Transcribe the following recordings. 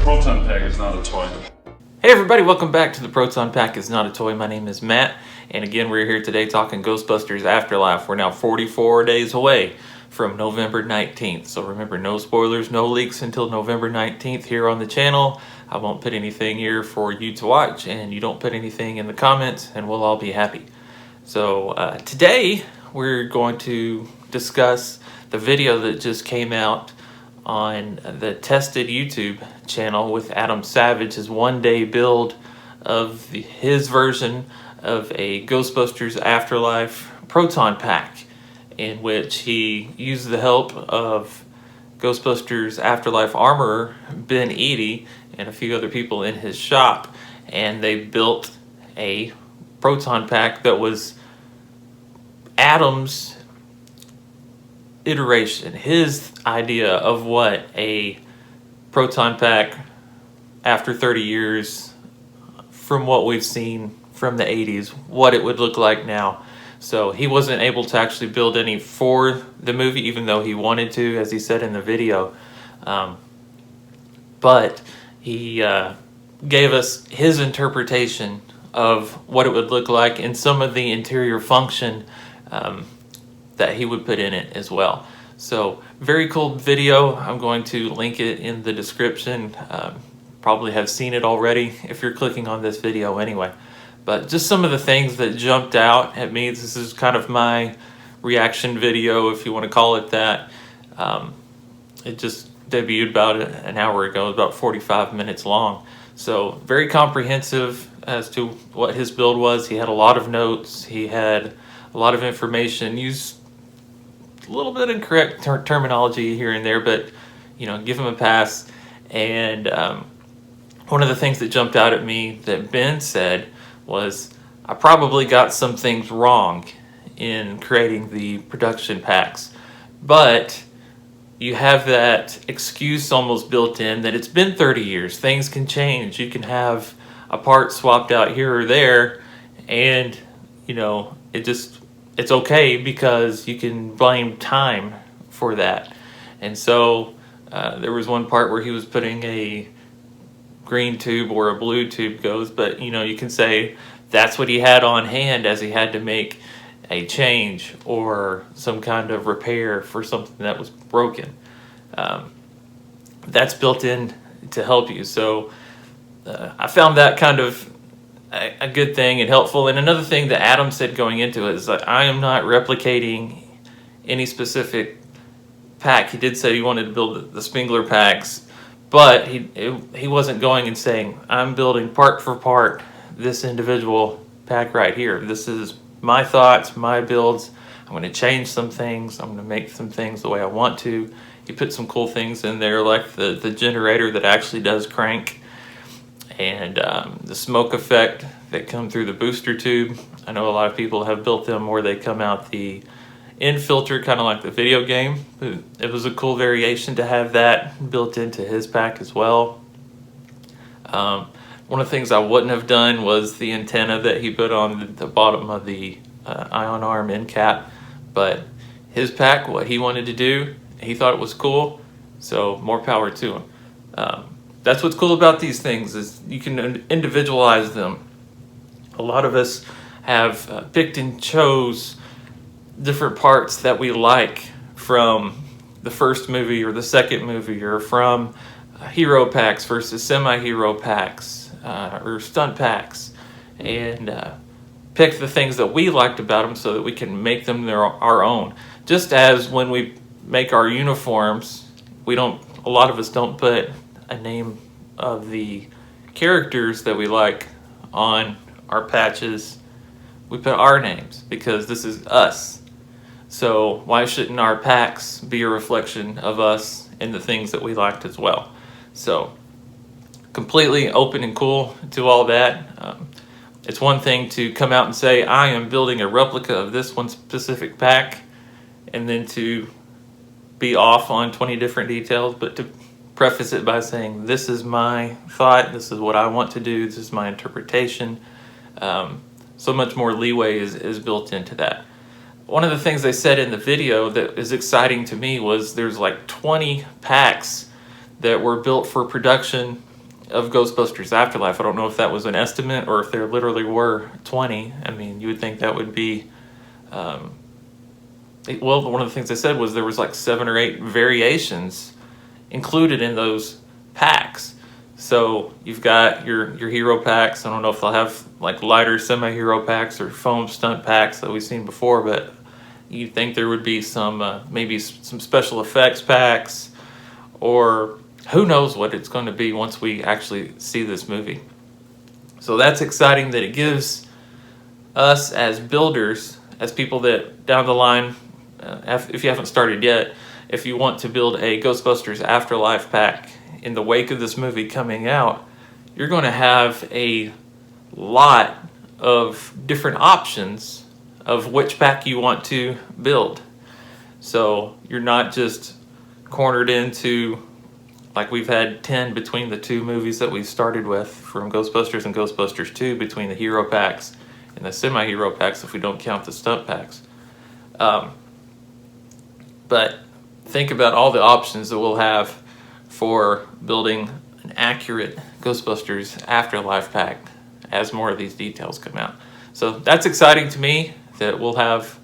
Proton Pack is not a toy. Hey everybody, welcome back to the Proton Pack is Not a Toy. My name is Matt, and again we're here today talking Ghostbusters Afterlife. We're now 44 days away from November 19th. So remember, no spoilers, no leaks until November 19th here on the channel. I won't put anything here for you to watch, and you don't put anything in the comments, and we'll all be happy. So today we're going to discuss the video that just came out on the Tested YouTube channel with Adam Savage's one-day build of his version of a Ghostbusters Afterlife Proton Pack, in which he used the help of Ghostbusters Afterlife armorer Ben Eady and a few other people in his shop, and they built a Proton Pack that was Adam's iteration, his idea of what a Proton Pack after 30 years from what we've seen from the 80s, what it would look like now. So he wasn't able to actually build any for the movie, even though he wanted to, as he said in the video. But he gave us his interpretation of what it would look like and some of the interior function that he would put in it as well. So very cool video. I'm going to link it in the description. Probably have seen it already if you're clicking on this video anyway. But just some of the things that jumped out at me. This is kind of my reaction video, if you want to call it that. It just debuted about an hour ago, about 45 minutes long. So very comprehensive as to what his build was. He had a lot of notes. He had a lot of information. Used a little bit incorrect terminology here and there, but you know, give him a pass. And one of the things that jumped out at me that Ben said was, I probably got some things wrong in creating the production packs, but you have that excuse almost built in that it's been 30 years. Things can change. You can have a part swapped out here or there, and you know, it's okay because you can blame time for that. And so there was one part where he was putting a green tube or a blue tube goes, but you know, you can say that's what he had on hand as he had to make a change or some kind of repair for something that was broken. That's built in to help you. So I found that kind of a good thing and helpful. And another thing that Adam said going into it is that I am not replicating any specific pack. He did say he wanted to build the Spengler packs, but he wasn't going and saying, I'm building part for part this individual pack right here. This is my thoughts, my builds. I'm going to change some things. I'm going to make some things the way I want to. He put some cool things in there, like the generator that actually does crank, and the smoke effect that come through the booster tube. I know a lot of people have built them where they come out the end filter, kind of like the video game. It was a cool variation to have that built into his pack as well. One of the things I wouldn't have done was the antenna that he put on the bottom of the ion arm end cap, but his pack, what he wanted to do, he thought it was cool, so more power to him. That's what's cool about these things, is you can individualize them. A lot of us have picked and chose different parts that we like from the first movie or the second movie, or from hero packs versus semi-hero packs, or stunt packs, and pick the things that we liked about them so that we can make them our own. Just as when we make our uniforms, a lot of us don't put a name of the characters that we like on our patches. We put our names because this is us. So why shouldn't our packs be a reflection of us and the things that we liked as well? So completely open and cool to all that. It's one thing to come out and say, I am building a replica of this one specific pack, and then to be off on 20 different details, but to preface it by saying, this is my thought, this is what I want to do, this is my interpretation. So much more leeway is built into that. One of the things they said in the video that is exciting to me was there's like 20 packs that were built for production of Ghostbusters Afterlife. I don't know if that was an estimate or if there literally were 20. I mean, you would think that would be, well, one of the things they said was there was like 7 or 8 variations included in those packs. So you've got your hero packs. I don't know if they'll have like lighter semi-hero packs or foam stunt packs that we've seen before, but you'd think there would be some maybe some special effects packs, or who knows what it's going to be once we actually see this movie. So that's exciting that it gives us as builders, as people that down the line, if you haven't started yet, if you want to build a Ghostbusters Afterlife pack in the wake of this movie coming out, you're going to have a lot of different options of which pack you want to build. So you're not just cornered into, like we've had 10 between the 2 movies that we started with, from Ghostbusters and Ghostbusters 2, between the hero packs and the semi-hero packs if we don't count the stunt packs. But think about all the options that we'll have for building an accurate Ghostbusters Afterlife pack as more of these details come out. So that's exciting to me, that we'll have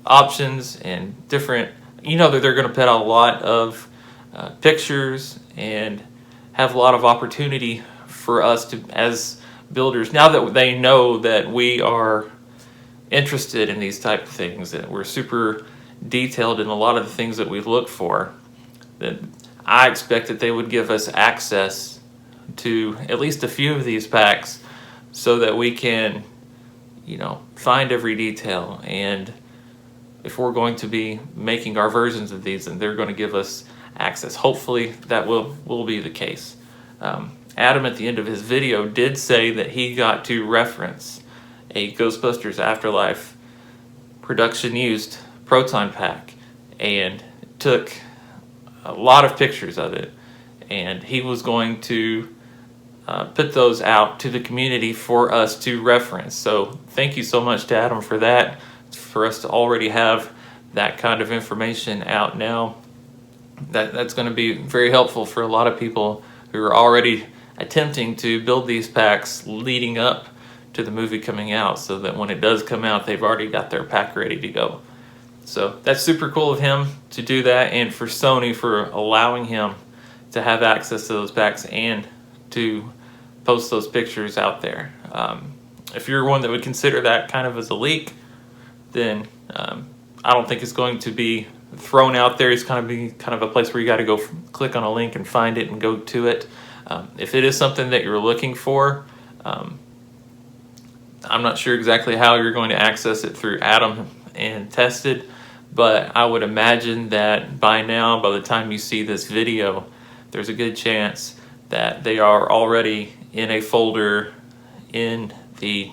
options and different, that they're going to put out a lot of pictures and have a lot of opportunity for us to, as builders, now that they know that we are interested in these type of things, that we're super detailed in a lot of the things that we look for, that I expect that they would give us access to at least a few of these packs so that we can, find every detail. And if we're going to be making our versions of these, then they're going to give us access. Hopefully that will be the case. Adam, at the end of his video, did say that he got to reference a Ghostbusters Afterlife production used Proton pack and took a lot of pictures of it, and he was going to put those out to the community for us to reference. So thank you so much to Adam for that, for us to already have that kind of information out now. That's going to be very helpful for a lot of people who are already attempting to build these packs leading up to the movie coming out, so that when it does come out, they've already got their pack ready to go. So that's super cool of him to do that, and for Sony for allowing him to have access to those packs and to post those pictures out there. If you're one that would consider that kind of as a leak, then I don't think it's going to be thrown out there. It's kind of a place where you got to go click on a link and find it and go to it. If it is something that you're looking for, I'm not sure exactly how you're going to access it through Adam and Tested, but I would imagine that by now, by the time you see this video, there's a good chance that they are already in a folder in the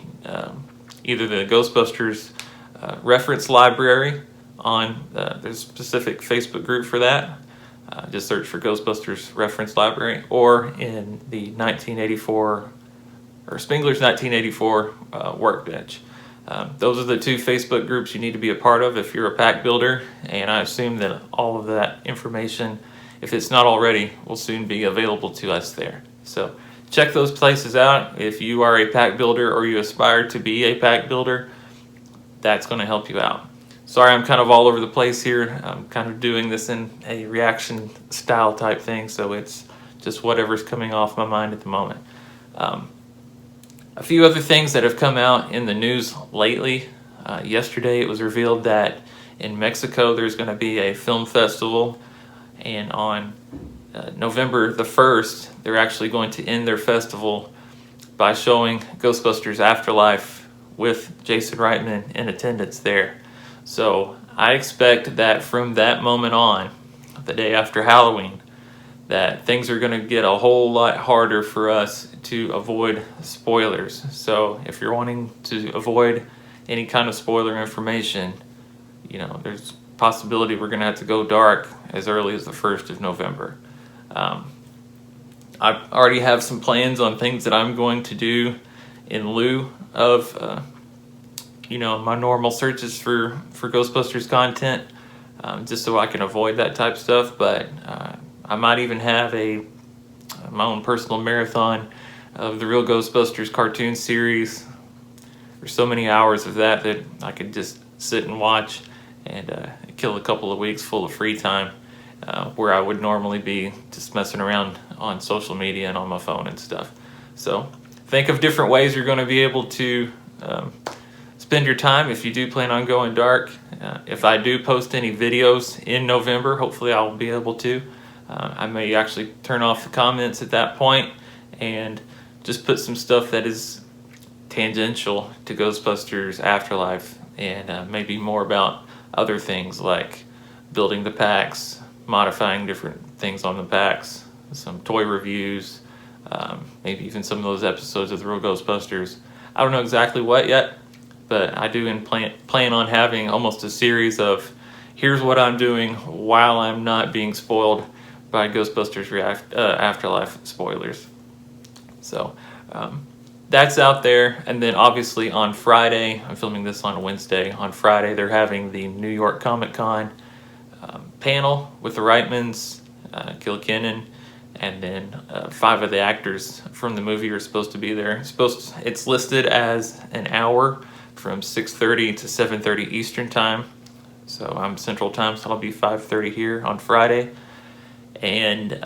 either the Ghostbusters reference library on there's a specific Facebook group for that. Just search for Ghostbusters reference library, or in the 1984 or Spengler's 1984 workbench. Those are the 2 Facebook groups you need to be a part of if you're a pack builder, and I assume that all of that information, if it's not already, will soon be available to us there. So check those places out. If you are a pack builder or you aspire to be a pack builder, that's going to help you out. Sorry, I'm kind of all over the place here. I'm kind of doing this in a reaction style type thing, so it's just whatever's coming off my mind at the moment. A few other things that have come out in the news lately. Yesterday it was revealed that in Mexico there's going to be a film festival, and on November the 1st they're actually going to end their festival by showing Ghostbusters Afterlife with Jason Reitman in attendance there. So I expect that from that moment on, the day after Halloween, that things are going to get a whole lot harder for us to avoid spoilers. So if you're wanting to avoid any kind of spoiler information, there's a possibility we're going to have to go dark as early as the 1st of November. I already have some plans on things that I'm going to do in lieu of my normal searches for Ghostbusters content, just so I can avoid that type of stuff. But I might even have my own personal marathon of the Real Ghostbusters cartoon series. There's so many hours of that I could just sit and watch and kill a couple of weeks full of free time where I would normally be just messing around on social media and on my phone and stuff. So think of different ways you're going to be able to spend your time if you do plan on going dark. If I do post any videos in November, hopefully I'll be able to. I may actually turn off the comments at that point and just put some stuff that is tangential to Ghostbusters Afterlife, and maybe more about other things like building the packs, modifying different things on the packs, some toy reviews, maybe even some of those episodes of the Real Ghostbusters. I don't know exactly what yet, but I do plan on having almost a series of here's what I'm doing while I'm not being spoiled by Ghostbusters Afterlife spoilers. So that's out there. And then obviously on Friday, I'm filming this on Wednesday. On Friday, they're having the New York Comic Con panel with the Reitmans, Kilkinnon, and then 5 of the actors from the movie are supposed to be there. It's listed as an hour from 6:30 to 7:30 Eastern Time. So I'm Central Time, so I'll be 5:30 here on Friday. And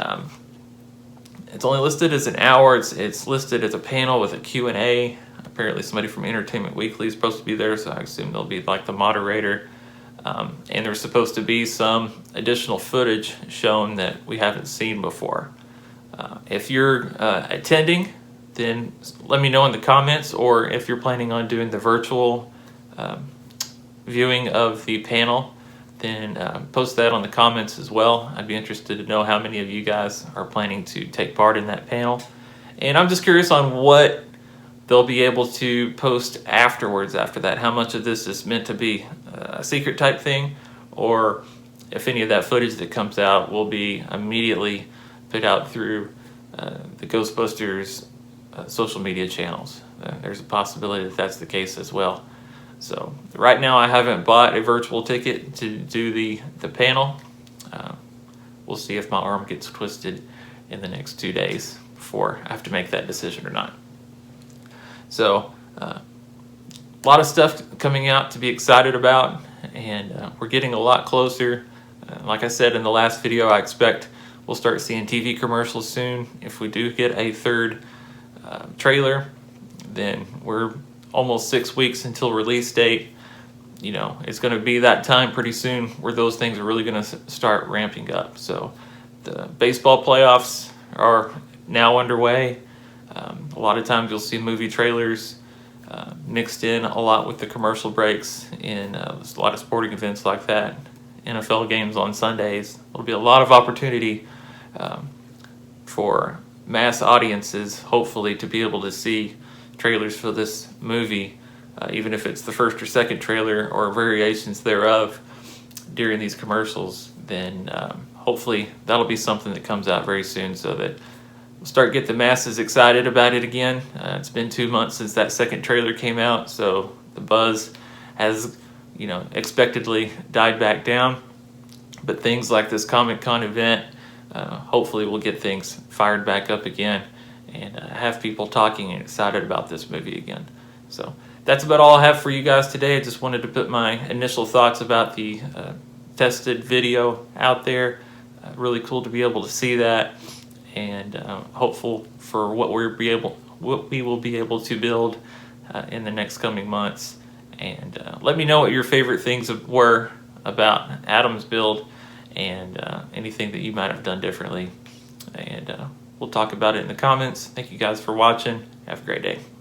it's only listed as an hour. It's listed as a panel with a Q&A. Apparently somebody from Entertainment Weekly is supposed to be there, so I assume they'll be like the moderator. And there's supposed to be some additional footage shown that we haven't seen before. If you're attending, then let me know in the comments, or if you're planning on doing the virtual viewing of the panel, then post that on the comments as well. I'd be interested to know how many of you guys are planning to take part in that panel. And I'm just curious on what they'll be able to post afterwards after that. How much of this is meant to be a secret type thing, or if any of that footage that comes out will be immediately put out through the Ghostbusters social media channels. There's a possibility that that's the case as well. So right now I haven't bought a virtual ticket to do the panel. We'll see if my arm gets twisted in the next 2 days before I have to make that decision or not. So a lot of stuff coming out to be excited about, and we're getting a lot closer. Like I said in the last video, I expect we'll start seeing TV commercials soon. If we do get a third trailer, then we're almost 6 weeks until release date. You know, it's going to be that time pretty soon where those things are really going to start ramping up. So the baseball playoffs are now underway. A lot of times you'll see movie trailers mixed in a lot with the commercial breaks in a lot of sporting events like that. NFL games on Sundays. There'll be a lot of opportunity for mass audiences, hopefully, to be able to see trailers for this movie, even if it's the first or second trailer or variations thereof during these commercials. Then hopefully that'll be something that comes out very soon, so that we'll start get the masses excited about it again. It's been 2 months since that second trailer came out, so the buzz has, expectedly died back down. But things like this Comic-Con event hopefully will get things fired back up again and have people talking and excited about this movie again. So that's about all I have for you guys today. I just wanted to put my initial thoughts about the tested video out there. Really cool to be able to see that, and hopeful for what we will be able to build in the next coming months. And let me know what your favorite things were about Adam's build, and anything that you might have done differently. And we'll talk about it in the comments. Thank you guys for watching. Have a great day.